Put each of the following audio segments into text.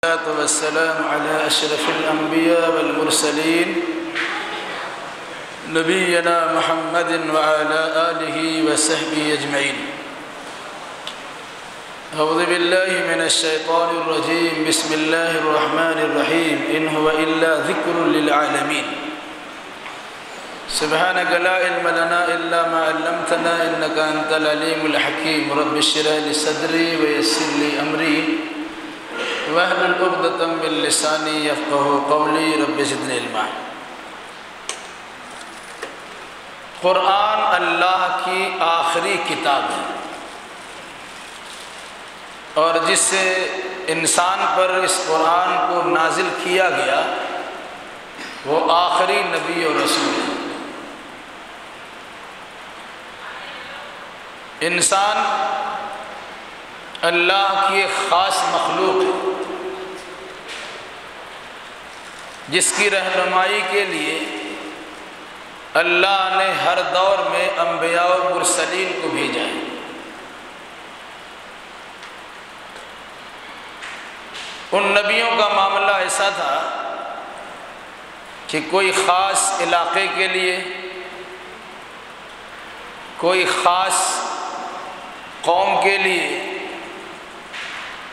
والصلاة والسلام على أشرف الأنبياء والمرسلين نبينا محمد وعلى آله وصحبه أجمعين. أعوذ بالله من الشيطان الرجيم. بسم الله الرحمن الرحيم. إن هو إلا ذكر للعالمين. سبحانك لا علم لنا إلا ما علمتنا إنك أنت العليم الحكيم. رب اشرح لي صدري ويسر لي أمري واحلل عقدة من لساني يفقهوا قولي. رب زدنی علما. قرآن اللہ کی آخری کتاب ہے اور جس سے انسان پر اس قرآن کو نازل کیا گیا وہ آخری نبی اور رسول ہے. انسان اللہ کی ایک خاص مخلوق ہے جس کی رہنمائی کے لیے اللہ نے ہر دور میں انبیاء و مرسلین کو بھیجا ہے. ان نبیوں کا معاملہ ایسا تھا کہ کوئی خاص علاقے کے لیے، کوئی خاص قوم کے لیے،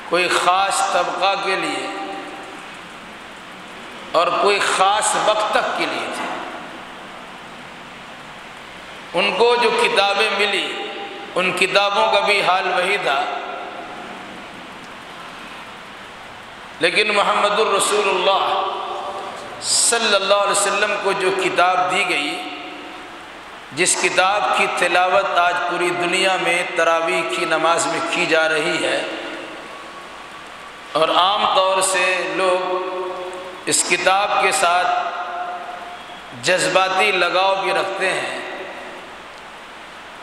کوئی خاص طبقہ کے لیے اور کوئی خاص وقت تک کے لیے تھے. ان کو جو کتابیں ملی ان کتابوں کا بھی حال وہی تھا، لیکن محمد الرسول اللہ صلی اللہ علیہ وسلم کو جو کتاب دی گئی، جس کتاب کی تلاوت آج پوری دنیا میں تراویح کی نماز میں کی جا رہی ہے اور عام طور سے لوگ اس کتاب کے ساتھ جذباتی لگاؤ بھی رکھتے ہیں،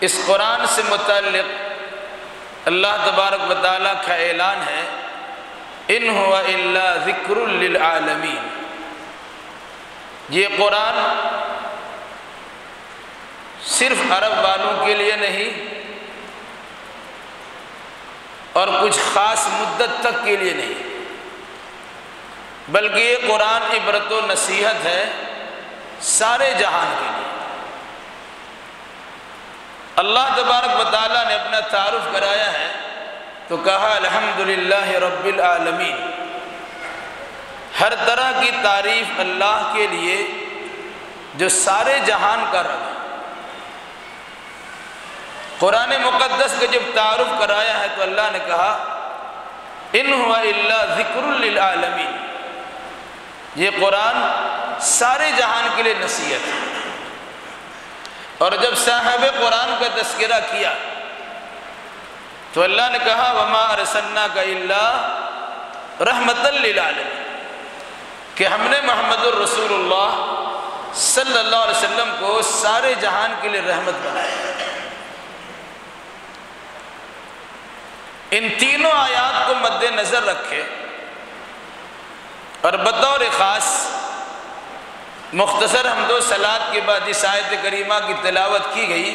اس قرآن سے متعلق اللہ تبارک و تعالیٰ کا اعلان ہے ان ہوا الا ذکر للعالمین. یہ قرآن صرف عرب والوں کے لیے نہیں اور کچھ خاص مدت تک کے لیے نہیں، بلکہ یہ قرآن عبرت و نصیحت ہے سارے جہان کے لیے. اللہ تبارک و تعالیٰ نے اپنا تعارف کرایا ہے تو کہا الحمدللہ رب العالمین. ہر طرح کی تعریف اللہ کے لیے جو سارے جہان کا رب ہے. قرآن مقدس کا جب تعارف کرایا ہے تو اللہ نے کہا ان ہوا الا ذکر للعالمین. یہ قرآن سارے جہان کے لیے نصیحت ہے. اور جب صاحب قرآن کا تذکرہ کیا تو اللہ نے کہا وما ارسلناک الا رحمتا للعالمین، کہ ہم نے محمد الرسول اللہ صلی اللہ علیہ وسلم کو سارے جہان کے لیے رحمت بنایا. ان تینوں آیات کو مد نظر رکھے اور بطور خاص مختصر حمد و صلوات کے بعد اس آیت کریمہ کی تلاوت کی گئی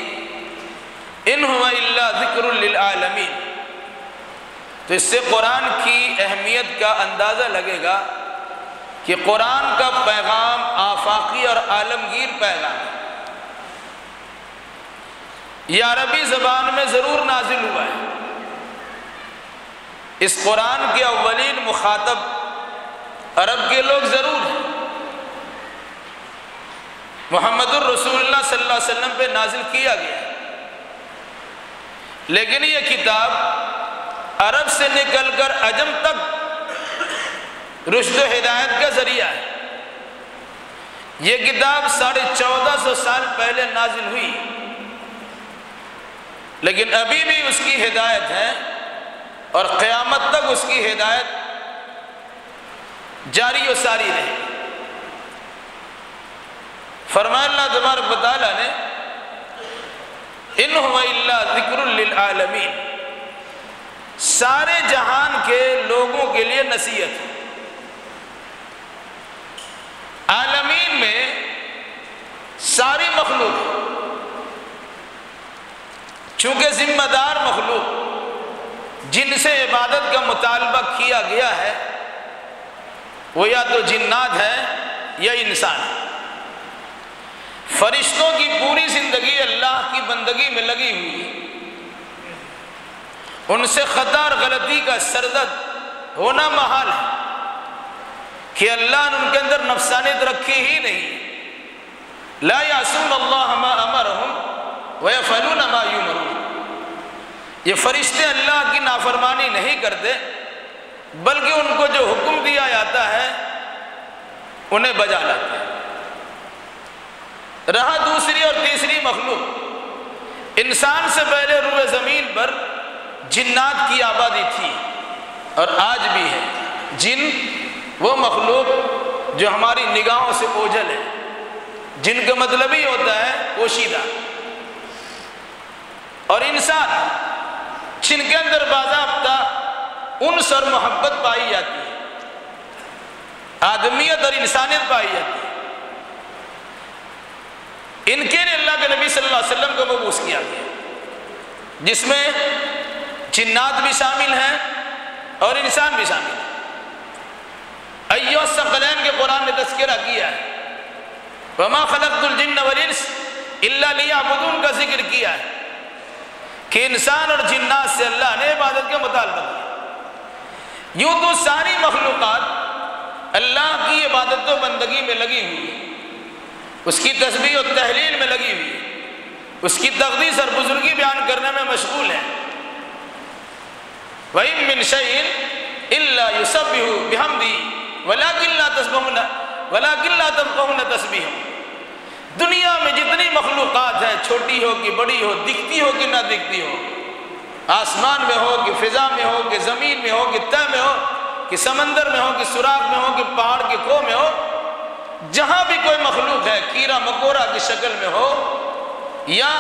ان ہوا الا ذکر للعالمین. تو اس سے قرآن کی اہمیت کا اندازہ لگے گا کہ قرآن کا پیغام آفاقی اور عالمگیر پیغام ہے. یہ عربی زبان میں ضرور نازل ہوا ہے. اس قرآن کے اولین مخاطب عرب کے لوگ ضرور ہیں. محمد الرسول اللہ صلی اللہ علیہ وسلم پہ نازل کیا گیا، لیکن یہ کتاب عرب سے نکل کر عجم تک رشد و ہدایت کا ذریعہ ہے. یہ کتاب 1450 سال پہلے نازل ہوئی، لیکن ابھی بھی اس کی ہدایت ہے اور قیامت تک اس کی ہدایت جاری و ساری رہے. فرمایا اللہ تبارک و تعالیٰ نے ان ہوا الا ذکر للعالمین، سارے جہان کے لوگوں کے لیے نصیحت ہے. عالمین میں ساری مخلوق، چونکہ ذمہ دار مخلوق جن سے عبادت کا مطالبہ کیا گیا ہے وہ یا تو جنات ہے یا انسان ہے۔ فرشتوں کی پوری زندگی اللہ کی بندگی میں لگی ہوئی ہے، ان سے خطا اور غلطی کا سرزد ہونا محال ہے کہ اللہ نے ان کے اندر نفسانیت رکھی ہی نہیں۔ لا یعصون اللہ ما امرہم ویفعلون ما یؤمرون، یہ فرشتے اللہ کی نافرمانی نہیں کرتے بلکہ ان کو جو حکم دیا جاتا ہے انہیں بجا لاتے ہیں۔ رہا دوسری اور تیسری مخلوق، انسان سے پہلے روئے زمین پر جنات کی آبادی تھی اور آج بھی ہے۔ جن وہ مخلوق جو ہماری نگاہوں سے اوجھل ہے، جن کا مطلب ہی ہوتا ہے پوشیدہ، اور انسان جن کے اندر باضابطہ انس اور محبت پائی جاتی ہے، آدمیت اور انسانیت پائی جاتی ہے۔ ان کے لیے اللہ کے نبی صلی اللہ علیہ وسلم کو مبعوث کیا گیا، جس میں جنات بھی شامل ہیں اور انسان بھی شامل ہیں۔ ایھا الثقلین کے قرآن نے تذکرہ کیا ہے، وما خلقت الجن والانس الا لیعبدون کا ذکر کیا ہے کہ انسان اور جنات سے اللہ نے عبادت کا مطالبہ کیا۔ یوں تو ساری مخلوقات اللہ کی عبادت و بندگی میں لگی ہوئی ہے، اس کی تسبیح و تحلیل میں لگی ہوئی ہے، اس کی تقدیس اور بزرگی بیان کرنے میں مشغول ہے۔ وَإِن مِّن شَيْءٍ إِلَّا يُسَبِّحُ بِحَمْدِهِ وَلَكِن لَّا تَفْقَهُونَ تَسْبِيحَهُم۔ دنیا میں جتنی مخلوقات ہے، چھوٹی ہو کہ بڑی ہو، دکھتی ہو کہ نہ دکھتی ہو، آسمان میں ہو کہ فضا میں ہو کہ زمین میں ہو کہ تہ میں ہو کہ سمندر میں ہو کہ سوراخ میں ہو کہ پہاڑ کے کھو میں ہو، جہاں بھی کوئی مخلوق ہے، کیڑا مکوڑا کی شکل میں ہو یا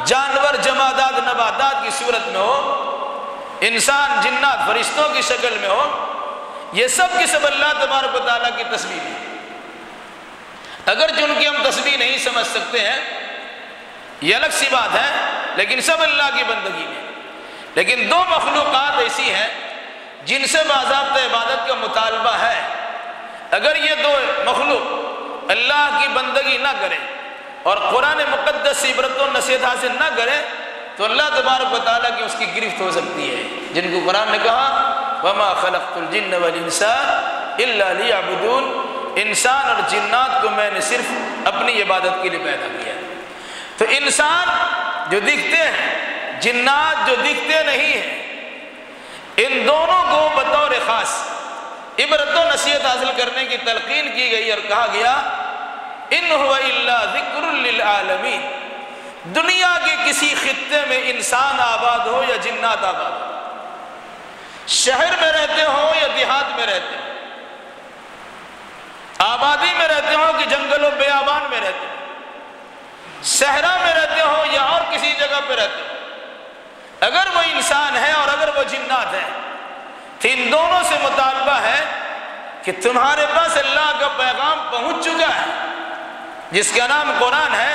جانور جمادات نباتات کی صورت میں ہو، انسان جنات فرشتوں کی شکل میں ہو، یہ سب کی سب اللہ تبارک و تعالیٰ کی تسبیح ہے۔ اگر جن کی ہم تسبیح نہیں سمجھ سکتے ہیں یہ الگ سی بات ہے، لیکن سب اللہ کی بندگی میں۔ لیکن دو مخلوقات ایسی ہیں جن سے باضابطہ عبادت کا مطالبہ ہے، اگر یہ دو مخلوق اللہ کی بندگی نہ کرے اور قرآن مقدس سے عبرت و نصیحت حاصل نہ کرے تو اللہ تبارک و تعالیٰ کی اس کی گرفت ہو سکتی ہے، جن کو قرآن نے کہا وَمَا خَلَقْتُ الْجِنَّ وَالْإِنسَ إِلَّا لِيَعْبُدُونَ، انسان اور جنات کو میں نے صرف اپنی عبادت کے لیے پیدا کیا۔ تو انسان جو دکھتے ہیں، جنات جو دکھتے نہیں ہیں، ان دونوں کو بطور خاص عبرت و نصیحت حاصل کرنے کی تلقین کی گئی اور کہا گیا إِنْ هُوَ إِلَّا ذِكْرٌ لِلْعَالَمِينَ۔ دنیا کے کسی خطے میں انسان آباد ہو یا جنات آباد ہو، شہر میں رہتے ہو یا دیہات میں رہتے ہو، آبادی میں رہتے ہو کہ جنگل و بیابان میں رہتے ہو، صحرا میں رہتے ہو یا اور کسی جگہ پہ رہتے ہو، اگر وہ انسان ہے اور اگر وہ جنات ہے تو ان دونوں سے مطالبہ ہے کہ تمہارے پاس اللہ کا پیغام پہنچ چکا ہے جس کا نام قرآن ہے،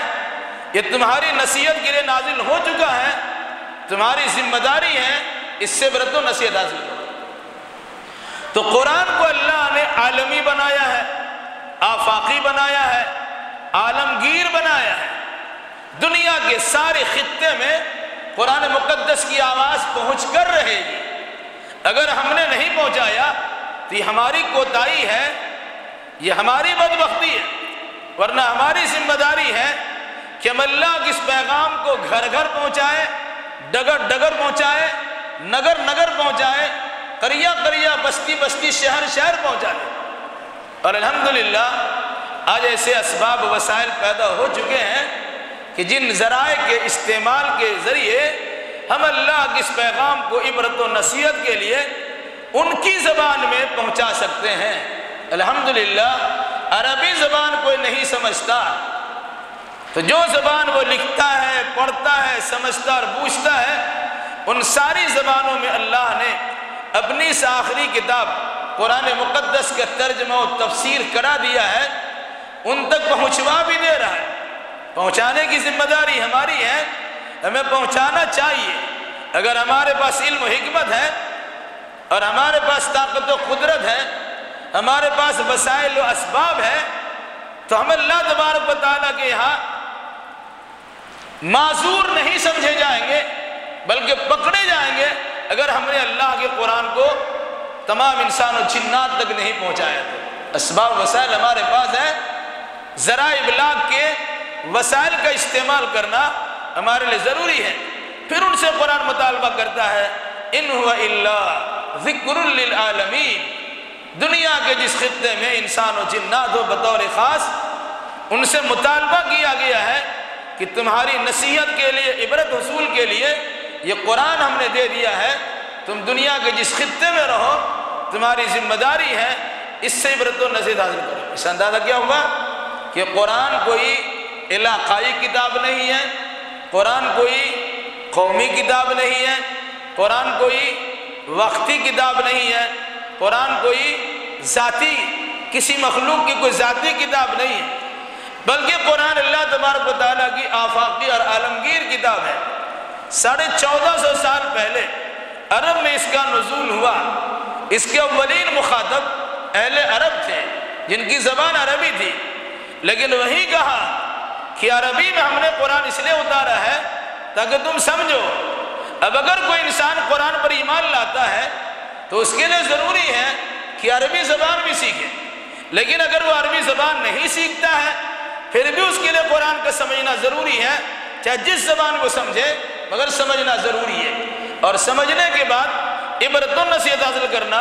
یہ تمہاری نصیحت کے لیے نازل ہو چکا ہے، تمہاری ذمہ داری ہے اس سے عبرت و نصیحت حاصل کرو۔ تو قرآن کو اللہ نے عالمی بنایا ہے، آفاقی بنایا ہے، عالمگیر بنایا ہے، دنیا کے سارے خطے میں قرآن مقدس کی آواز پہنچ کر رہے گی۔ اگر ہم نے نہیں پہنچایا تو یہ ہماری کوتاہی ہے، یہ ہماری بدبختی ہے، ورنہ ہماری ذمہ داری ہے کہ ہم اللہ کے اس پیغام کو گھر گھر پہنچائے، ڈگر ڈگر پہنچائے، نگر نگر پہنچائے، قریہ قریہ، بستی بستی، شہر شہر پہنچا دیں۔ اور الحمدللہ آج ایسے اسباب وسائل پیدا ہو چکے ہیں کہ جن ذرائع کے استعمال کے ذریعے ہم اللہ کے اس پیغام کو عبرت و نصیحت کے لیے ان کی زبان میں پہنچا سکتے ہیں۔ الحمدللہ عربی زبان کوئی نہیں سمجھتا تو جو زبان وہ لکھتا ہے، پڑھتا ہے، سمجھتا اور بوجھتا ہے، ان ساری زبانوں میں اللہ نے اپنی اس آخری کتاب قرآن مقدس کا ترجمہ و تفسیر کرا دیا ہے، ان تک پہنچوا بھی دے رہا ہے۔ پہنچانے کی ذمہ داری ہماری ہے، ہمیں پہنچانا چاہیے۔ اگر ہمارے پاس علم و حکمت ہے اور ہمارے پاس طاقت و قدرت ہے ہمارے پاس وسائل و اسباب ہے تو ہم اللہ تبارک و تعالیٰ کے یہاں معذور نہیں سمجھے جائیں گے بلکہ پکڑے جائیں گے اگر ہم نے اللہ کے قرآن کو تمام انسان و جنات تک نہیں پہنچایا تو۔ اسباب وسائل ہمارے پاس ہے، ذرائع ابلاغ کے وسائل کا استعمال کرنا ہمارے لیے ضروری ہے۔ پھر ان سے قرآن مطالبہ کرتا ہے ان هو الا ذکر للعالمین، دنیا کے جس خطے میں انسان و جنات ہو بطور خاص، ان سے مطالبہ کیا گیا ہے کہ تمہاری نصیحت کے لیے، عبرت حصول کے لیے یہ قرآن ہم نے دے دیا ہے، تم دنیا کے جس خطے میں رہو تمہاری ذمہ داری ہے اس سے عبرت و نصیحت حاصل کرو۔ اس اندازہ کیا ہوا کہ قرآن کوئی علاقائی کتاب نہیں ہے، قرآن کوئی قومی کتاب نہیں ہے، قرآن کوئی وقتی کتاب نہیں ہے، قرآن کوئی ذاتی کسی مخلوق کی کوئی ذاتی کتاب نہیں ہے، بلکہ قرآن اللہ تبارک و تعالیٰ کی آفاقی اور عالمگیر کتاب ہے۔ 1450 سال پہلے عرب میں اس کا نزول ہوا۔ اس کے اولین مخاطب اہل عرب تھے جن کی زبان عربی تھی، لیکن وہی کہا کہ عربی میں ہم نے قرآن اس لیے اتارا ہے تاکہ تم سمجھو۔ اب اگر کوئی انسان قرآن پر ایمان لاتا ہے تو اس کے لیے ضروری ہے کہ عربی زبان بھی سیکھے، لیکن اگر وہ عربی زبان نہیں سیکھتا ہے پھر بھی اس کے لیے قرآن کا سمجھنا ضروری ہے، چاہے جس زبان کو سمجھے مگر سمجھنا ضروری ہے۔ اور سمجھنے کے بعد عبرت و نصیحت حاصل کرنا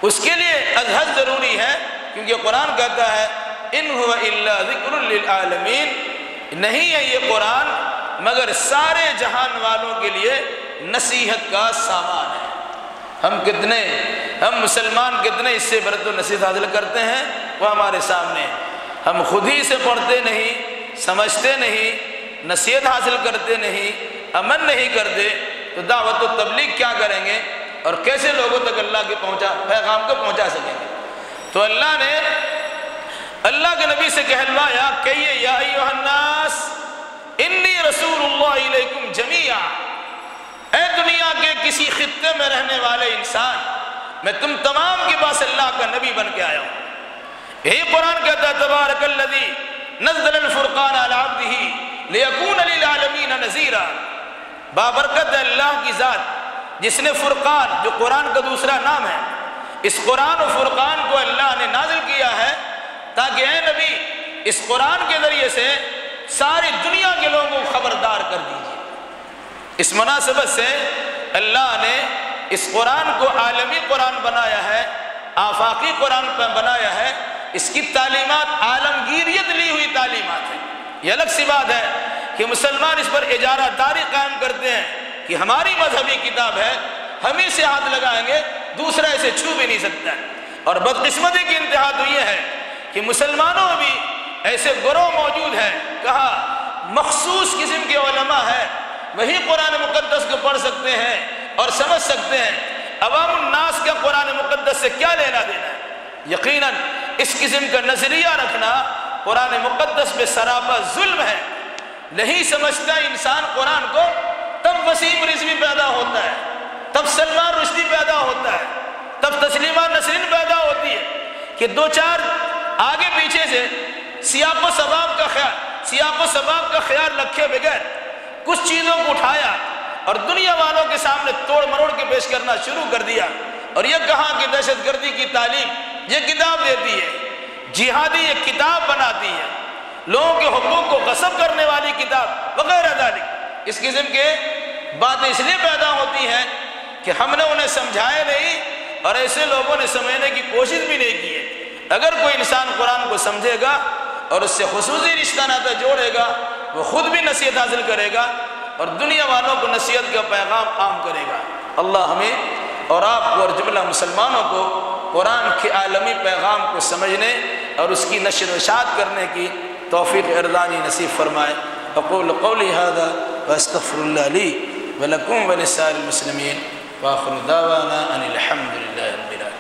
اس کے لیے ازحد ضروری ہے، کیونکہ قرآن کہتا ہے ان هو الا ذکر للعالمین، نہیں ہے یہ قرآن مگر سارے جہان والوں کے لیے نصیحت کا سامان ہے۔ ہم مسلمان کتنے اس سے عبرت و نصیحت حاصل کرتے ہیں وہ ہمارے سامنے ہے۔ ہم خود ہی سے پڑھتے نہیں، سمجھتے نہیں، نصیحت حاصل کرتے نہیں، عمل نہیں کرتے تو دعوت و تبلیغ کیا کریں گے اور کیسے لوگوں تک اللہ کے پیغام کو پہنچا سکیں گے؟ تو اللہ نے اللہ کے نبی سے کہلوایا کہیے یا ایھا الناس انی رسول اللہ علیکم جمیعا، اے دنیا کے کسی خطے میں رہنے والے انسان، میں تم تمام کے پاس اللہ کا نبی بن کے آیا ہوں۔ یہی قرآن کہتا ہے تبارک الذی نزل الفرقان علی عبدہ لیکون للعالمین نذیرا، بابرکت ہے اللہ کی ذات جس نے فرقان، جو قرآن کا دوسرا نام ہے، اس قرآن و فرقان کو اللہ نے نازل کیا ہے تاکہ اے نبی اس قرآن کے ذریعے سے ساری دنیا کے لوگوں کو خبردار کر دیجیے۔ اس مناسبت سے اللہ نے اس قرآن کو عالمی قرآن بنایا ہے، آفاقی قرآن بنایا ہے، اس کی تعلیمات عالمگیریت لی ہوئی تعلیمات ہیں۔ یہ الگ سی بات ہے کہ مسلمان اس پر اجارہ داری قائم کرتے ہیں کہ ہماری مذہبی کتاب ہے، ہم ہی سے ہاتھ لگائیں گے، دوسرا اسے چھو بھی نہیں سکتا ہے۔ اور بدقسمتی کی انتہا تو یہ ہے کہ مسلمانوں میں بھی ایسے گروہ موجود ہیں، کہا مخصوص قسم کے علماء ہیں، وہی قرآن مقدس کو پڑھ سکتے ہیں اور سمجھ سکتے ہیں، عوام الناس کا قرآن مقدس سے کیا لینا دینا ہے؟ یقیناً اس قسم کا نظریہ رکھنا قرآن مقدس پہ سراپا ظلم ہے۔ نہیں سمجھتا انسان قرآن کو تب وسیم رضوی پیدا ہوتا ہے، تب سلمان رشدی پیدا ہوتا ہے، تب تسلیمہ نسرین پیدا ہوتی ہے کہ دو چار آگے پیچھے سے سیاق و سباب کا خیال رکھے بغیر کچھ چیزوں کو اٹھایا اور دنیا والوں کے سامنے توڑ مروڑ کے پیش کرنا شروع کر دیا، اور یہ کہا کہ دہشت گردی کی تعلیم یہ کتاب دیتی ہے، جہادی یہ کتاب بناتی ہے، لوگوں کے حقوق کو غصب کرنے والی کتاب وغیرہ ذالک۔ اس قسم کے باتیں اس لیے پیدا ہوتی ہیں کہ ہم نے انہیں سمجھایا نہیں اور ایسے لوگوں نے سمجھنے کی کوشش بھی نہیں کی ہے۔ اگر کوئی انسان قرآن کو سمجھے گا اور اس سے خصوصی رشتہ ناطہ جوڑے گا، وہ خود بھی نصیحت حاصل کرے گا اور دنیا والوں کو نصیحت کا پیغام عام کرے گا۔ اللہ ہمیں اور آپ کو اور جملہ مسلمانوں کو قرآن کے عالمی پیغام کو سمجھنے اور اس کی نشر و اشاعت کرنے کی توفیق ارزانی نصیب فرمائے۔ اقول قولی ھذا واستغفر اللہ لی ولکم ولسائر المسلمین وآخر دعوانا ان الحمد للہ رب العالمین۔